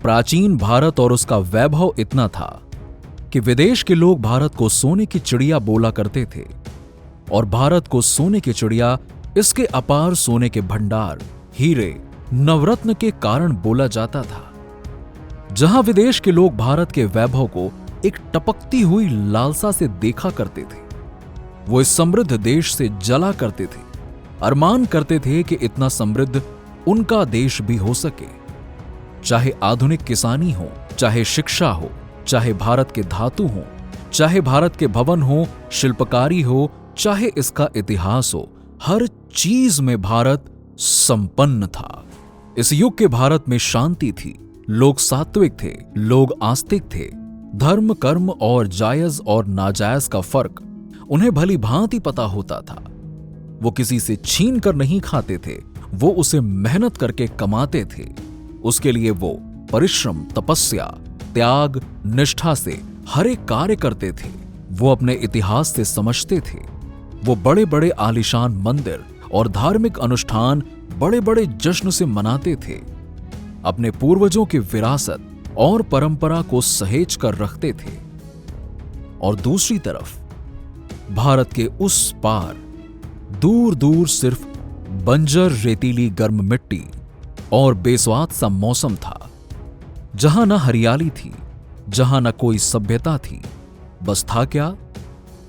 प्राचीन भारत और उसका वैभव इतना था कि विदेश के लोग भारत को सोने की चिड़िया बोला करते थे और भारत को सोने की चिड़िया इसके अपार सोने के भंडार, हीरे, नवरत्न के कारण बोला जाता था। जहां विदेश के लोग भारत के वैभव को एक टपकती हुई लालसा से देखा करते थे, वो इस समृद्ध देश से जला करते थे, अरमान करते थे कि इतना समृद्ध उनका देश भी हो सके। चाहे आधुनिक किसानी हो, चाहे शिक्षा हो, चाहे भारत के धातु हो, चाहे भारत के भवन हो, शिल्पकारी हो, चाहे इसका इतिहास हो, हर चीज में भारत संपन्न था। इस युग के भारत में शांति थी, लोग सात्विक थे, लोग आस्तिक थे। धर्म, कर्म और जायज और नाजायज का फर्क उन्हें भली भांति पता होता था। वो किसी से छीन कर नहीं खाते थे, वो उसे मेहनत करके कमाते थे। उसके लिए वो परिश्रम, तपस्या, त्याग, निष्ठा से हर एक कार्य करते थे। वो अपने इतिहास से समझते थे। वो बड़े बड़े आलीशान मंदिर और धार्मिक अनुष्ठान बड़े बड़े जश्न से मनाते थे। अपने पूर्वजों की विरासत और परंपरा को सहेज कर रखते थे। और दूसरी तरफ भारत के उस पार दूर दूर सिर्फ बंजर रेतीली गर्म मिट्टी और बेस्वाद सा मौसम था, जहां न हरियाली थी, जहां न कोई सभ्यता थी। बस था क्या?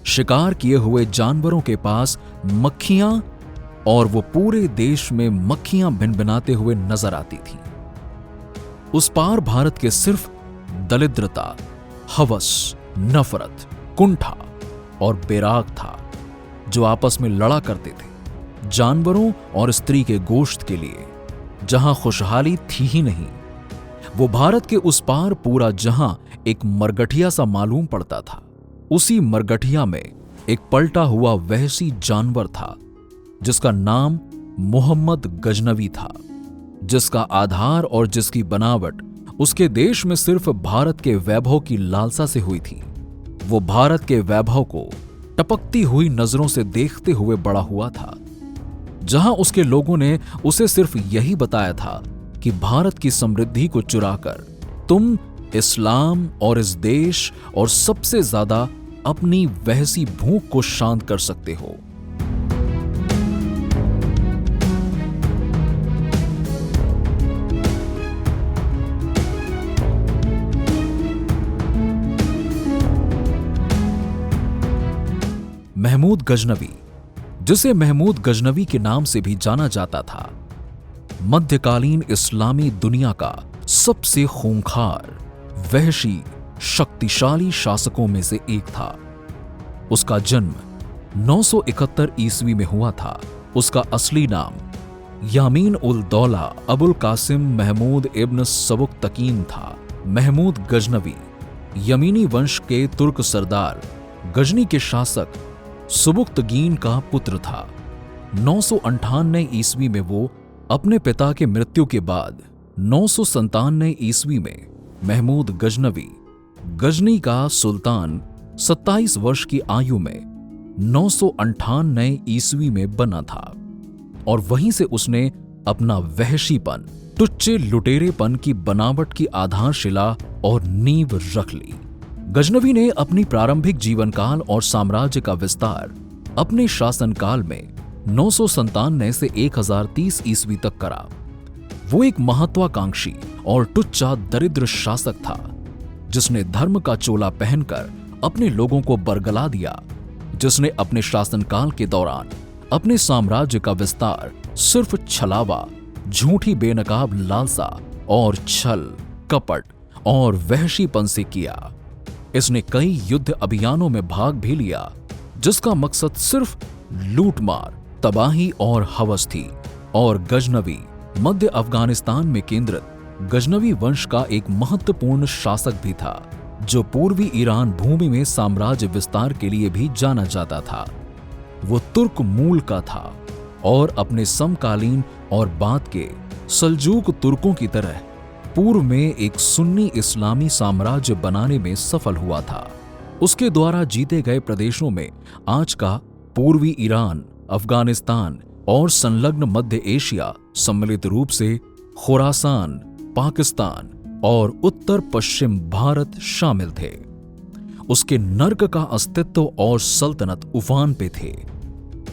शिकार किए हुए जानवरों के पास मक्खियां, और वो पूरे देश में मक्खियां भिनभिनाते हुए नजर आती थी। उस पार भारत के सिर्फ दरिद्रता, हवस, नफरत, कुंठा और बेराग था, जो आपस में लड़ा करते थे जानवरों और स्त्री के गोश्त के लिए, जहां खुशहाली थी ही नहीं। वो भारत के उस पार पूरा जहां एक मरगठिया सा मालूम पड़ता था, उसी मरगठिया में एक पलटा हुआ वहशी जानवर था, जिसका नाम मोहम्मद गजनवी था, जिसका आधार और जिसकी बनावट उसके देश में सिर्फ भारत के वैभव की लालसा से हुई थी। वो भारत के वैभव को टपकती हुई नजरों से देखते हुए बड़ा हुआ था, जहां उसके लोगों ने उसे सिर्फ यही बताया था कि भारत की समृद्धि को चुराकर तुम इस्लाम और इस देश और सबसे ज्यादा अपनी वहसी भूख को शांत कर सकते हो। महमूद गजनवी, जिसे महमूद गजनवी के नाम से भी जाना जाता था, मध्यकालीन इस्लामी दुनिया का सबसे खूंखार, वहशी, शक्तिशाली शासकों में से एक था। उसका जन्म 971 ईस्वी में हुआ था। उसका असली नाम यामीन उल दौला अबुल कासिम महमूद इब्न सबुक्तकीन था। महमूद गजनवी यमीनी वंश के तुर्क सरदार गजनी के शासक सुबुक्तगीन का पुत्र था। 998 ईस्वी में वो अपने पिता के मृत्यु के बाद 997 ईस्वी में महमूद गजनवी गजनी का सुल्तान 27 वर्ष की आयु में 998 ईस्वी में बना था, और वहीं से उसने अपना वहशीपन, टुच्चे लुटेरेपन की बनावट की आधारशिला और नींव रख ली। गजनवी ने अपनी प्रारंभिक जीवनकाल और साम्राज्य का विस्तार अपने शासनकाल में 997 से 1030 ईस्वी तक करा। वो एक महत्वाकांक्षी और टुच्चा दरिद्र शासक था, जिसने धर्म का चोला पहनकर अपने लोगों को बरगला दिया, जिसने अपने शासनकाल के दौरान अपने साम्राज्य का विस्तार सिर्फ छलावा, झूठी बेनकाब लालसा और छल, कपट और वहशीपन से किया। इसने कई युद्ध अभियानों में भाग भी लिया, जिसका मकसद सिर्फ लूटमार, तबाही और हवस थी। और गजनवी मध्य अफगानिस्तान में केंद्रित गजनवी वंश का एक महत्वपूर्ण शासक भी था, जो पूर्वी ईरान भूमि में साम्राज्य विस्तार के लिए भी जाना जाता था। वो तुर्क मूल का था और अपने समकालीन और बाद के सल्जूक तुर्कों की तरह पूर्व में एक सुन्नी इस्लामी साम्राज्य बनाने में सफल हुआ था। उसके द्वारा जीते गए प्रदेशों में आज का पूर्वी ईरान, अफगानिस्तान और संलग्न मध्य एशिया सम्मिलित रूप से खुरासान, पाकिस्तान और उत्तर पश्चिम भारत शामिल थे। उसके नर्क का अस्तित्व और सल्तनत उफान पे थे।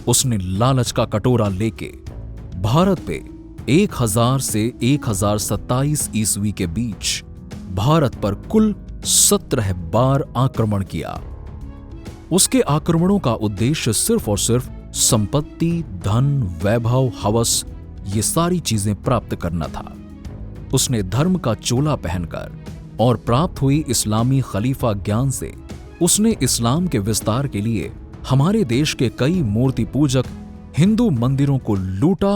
उसने लालच का कटोरा लेके भारत पे 1000 से 1027 ईस्वी के बीच भारत पर कुल 17 बार आक्रमण किया। उसके आक्रमणों का उद्देश्य सिर्फ और सिर्फ संपत्ति, धन, वैभव, हवस, ये सारी चीजें प्राप्त करना था। उसने धर्म का चोला पहनकर और प्राप्त हुई इस्लामी खलीफा ज्ञान से उसने इस्लाम के विस्तार के लिए हमारे देश के कई मूर्ति पूजक हिंदू मंदिरों को लूटा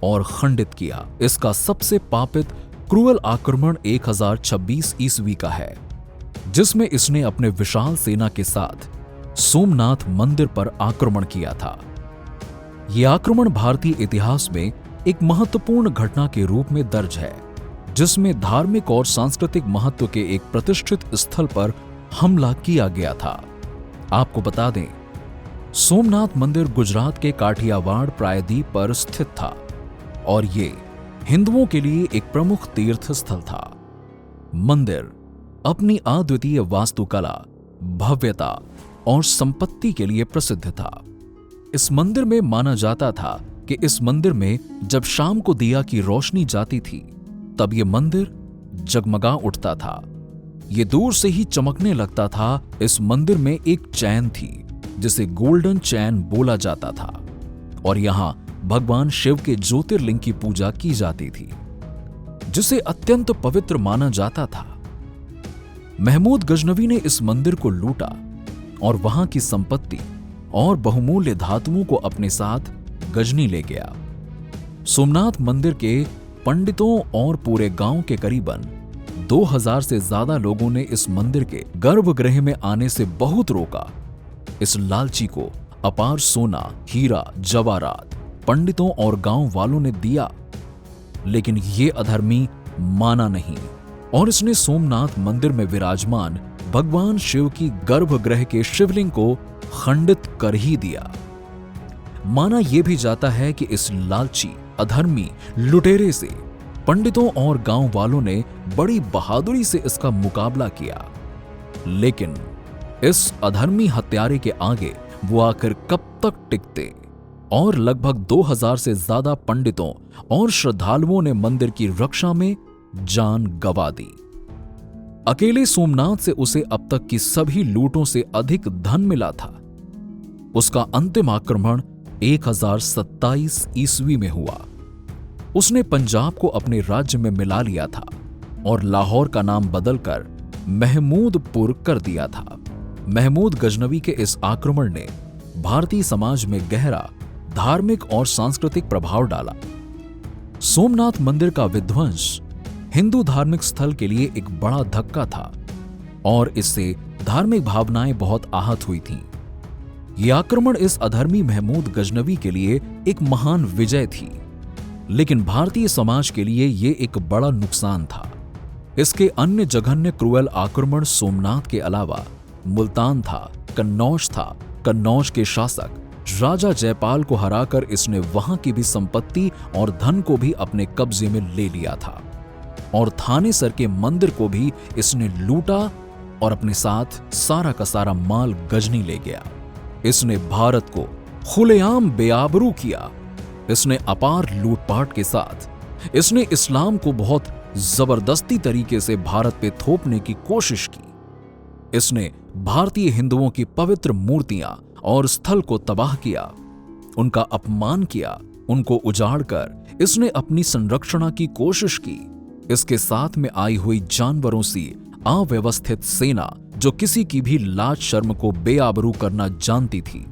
और खंडित किया। इसका सबसे पापित क्रूअल आक्रमण 1026 ईस्वी का है, जिसमें इसने अपने विशाल सेना के साथ सोमनाथ मंदिर पर आक्रमण किया था। यह आक्रमण भारतीय इतिहास में एक महत्वपूर्ण घटना के रूप में दर्ज है, जिसमें धार्मिक और सांस्कृतिक महत्व के एक प्रतिष्ठित स्थल पर हमला किया गया था। आपको बता दें, सोमनाथ मंदिर गुजरात के काठियावाड़ प्रायद्वीप पर स्थित था और ये हिंदुओं के लिए एक प्रमुख तीर्थ स्थल था। मंदिर अपनी अद्वितीय वास्तुकला, भव्यता और संपत्ति के लिए प्रसिद्ध था। इस मंदिर में माना जाता था कि इस मंदिर में जब शाम को दिया की रोशनी जाती थी, तब यह मंदिर जगमगा उठता था। ये दूर से ही चमकने लगता था। इस मंदिर में एक चैन थी जिसे गोल्डन चैन बोला जाता था और यहां भगवान शिव के ज्योतिर्लिंग की पूजा की जाती थी, जिसे अत्यंत पवित्र माना जाता था। महमूद गजनवी ने इस मंदिर को लूटा और वहां की संपत्ति और बहुमूल्य धातुओं को अपने साथ गजनी ले गया। सोमनाथ मंदिर के पंडितों और पूरे गांव के करीबन 2000 से ज्यादा लोगों ने इस मंदिर के गर्भगृह में आने से बहुत रोका। इस लालची को अपार सोना, हीरा, जवाहरात पंडितों और गांव वालों ने दिया, लेकिन ये अधर्मी माना नहीं और इसने सोमनाथ मंदिर में विराजमान भगवान शिव की गर्भगृह के शिवलिंग को खंडित कर ही दिया। माना यह भी जाता है कि इस लालची, अधर्मी लुटेरे से पंडितों और गांव वालों ने बड़ी बहादुरी से इसका मुकाबला किया, लेकिन इस अधर्मी हत्यारे के आगे वो आखिर कब तक टिकते और लगभग 2000 से ज्यादा पंडितों और श्रद्धालुओं ने मंदिर की रक्षा में जान गंवा दी। अकेले सोमनाथ से उसे अब तक की सभी लूटों से अधिक धन मिला था। उसका अंतिम आक्रमण 1027 ईस्वी में हुआ। उसने पंजाब को अपने राज्य में मिला लिया था और लाहौर का नाम बदलकर महमूदपुर कर दिया था। महमूद गजनवी के इस आक्रमण ने भारतीय समाज में गहरा धार्मिक और सांस्कृतिक प्रभाव डाला। सोमनाथ मंदिर का विध्वंस हिंदू धार्मिक स्थल के लिए एक बड़ा धक्का था और इससे धार्मिक भावनाएं बहुत आहत हुई थीं। यह आक्रमण इस अधर्मी महमूद गजनवी के लिए एक महान विजय थी, लेकिन भारतीय समाज के लिए यह एक बड़ा नुकसान था। इसके अन्य जघन्य क्रूएल आक्रमण सोमनाथ के अलावा मुल्तान था, कन्नौज था। कन्नौज के शासक राजा जयपाल को हराकर इसने वहां की भी संपत्ति और धन को भी अपने कब्जे में ले लिया था और थानेसर के मंदिर को भी इसने लूटा और अपने साथ सारा का सारा माल गजनी ले गया। इसने भारत को खुलेआम बेआबरू किया। इसने अपार लूटपाट के साथ इसने इस्लाम को बहुत जबरदस्ती तरीके से भारत पे थोपने की कोशिश की। इसने भारतीय हिंदुओं की पवित्र मूर्तियां और स्थल को तबाह किया, उनका अपमान किया, उनको उजाड़कर इसने अपनी संरक्षणा की कोशिश की। इसके साथ में आई हुई जानवरों सी अव्यवस्थित सेना जो किसी की भी लाज शर्म को बेआबरू करना जानती थी,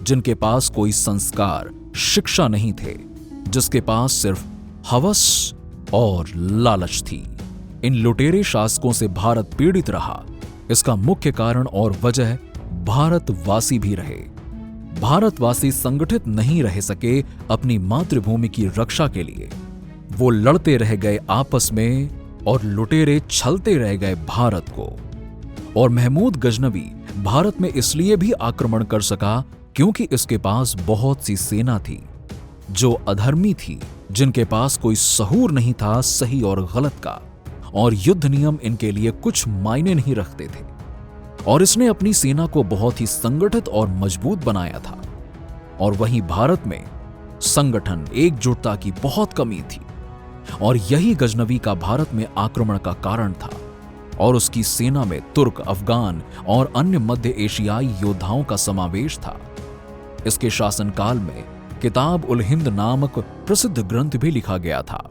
जिनके पास कोई संस्कार, शिक्षा नहीं थे, जिसके पास सिर्फ हवस और लालच थी। इन लुटेरे शासकों से भारत पीड़ित रहा। इसका मुख्य कारण और वजह भारतवासी भी रहे। भारतवासी संगठित नहीं रह सके अपनी मातृभूमि की रक्षा के लिए। वो लड़ते रह गए आपस में और लुटेरे छलते रह गए भारत को। और महमूद गजनवी भारत में इसलिए भी आक्रमण कर सका क्योंकि इसके पास बहुत सी सेना थी जो अधर्मी थी, जिनके पास कोई सहूर नहीं था सही और गलत का, और युद्ध नियम इनके लिए कुछ मायने नहीं रखते थे और इसने अपनी सेना को बहुत ही संगठित और मजबूत बनाया था। और वहीं भारत में संगठन, एकजुटता की बहुत कमी थी और यही गजनवी का भारत में आक्रमण का कारण था और उसकी सेना में तुर्क, अफगान और अन्य मध्य एशियाई योद्धाओं का समावेश था। इसके शासनकाल में किताब उल हिंद नामक प्रसिद्ध ग्रंथ भी लिखा गया था,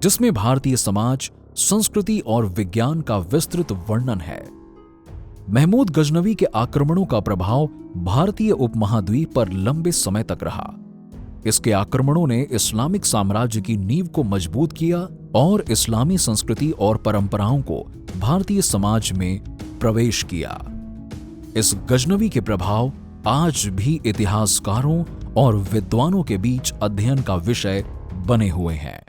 जिसमें भारतीय समाज, संस्कृति और विज्ञान का विस्तृत वर्णन है। महमूद गजनवी के आक्रमणों का प्रभाव भारतीय उपमहाद्वीप पर लंबे समय तक रहा। इसके आक्रमणों ने इस्लामिक साम्राज्य की नींव को मजबूत किया और इस्लामी संस्कृति और परंपराओं को भारतीय समाज में प्रवेश किया। इस गजनवी के प्रभाव आज भी इतिहासकारों और विद्वानों के बीच अध्ययन का विषय बने हुए हैं।